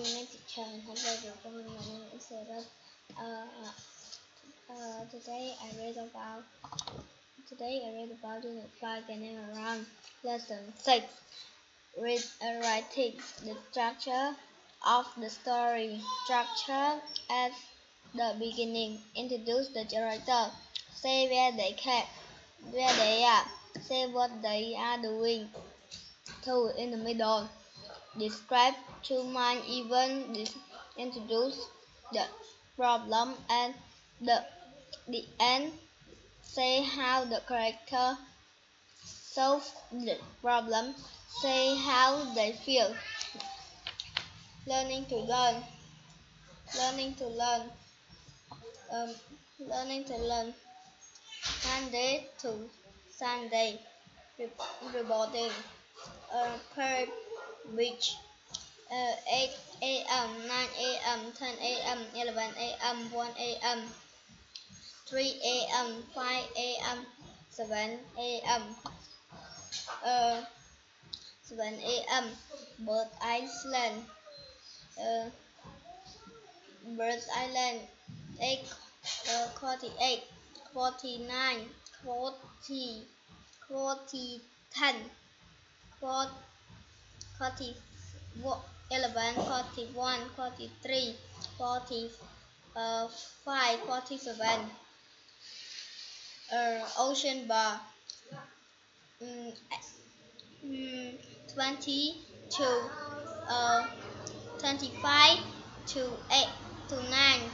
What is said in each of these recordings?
name is teacher and hello everyone. My name is Sarah. Today I read about Unit 5 getting around lesson 6. Writing the structure of the story. Structure at the beginning. Introduce the character. Say where they are. Say what they are doing. 2. In the middle. Describe two main events. Introduce the problem and the end. Say how the character solve the problem. Say how they feel. Learning to learn. Learning to learn. Learning to learn. Monday to Sunday. Reporting. Per week. 8 a.m., 9 a.m., 10 a.m., 11 a.m., 1 a.m., 3 a.m., 5 a.m., 7 a.m. 7 a.m. Bird Island. Bird Island. 48, 49, 40, 40, 10, 40, 11, 41, 43, 45, 47. Ocean bar. 20 to 25 to 8 to 9.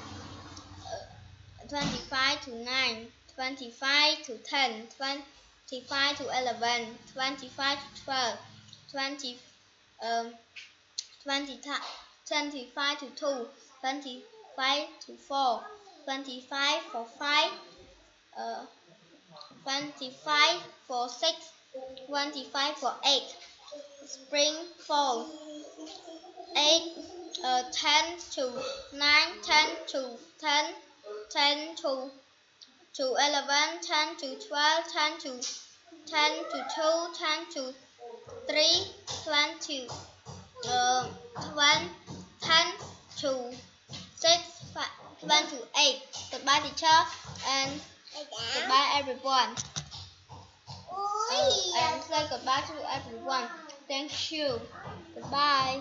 25 to 9, 25 to 10, 25 to 11, 25 to 12, 20, 25 to 2, 25 to 4, 25 for 5, 25 for 6, 25 for 8. Spring, fall. 8, 10 to 9, 10 to 10, 10 to 11, 10 to 12, 10 to 2, 10 to 3, 20, 10 to 6, 1 to 8. Goodbye teacher and goodbye everyone. And say goodbye to everyone. Thank you. Goodbye.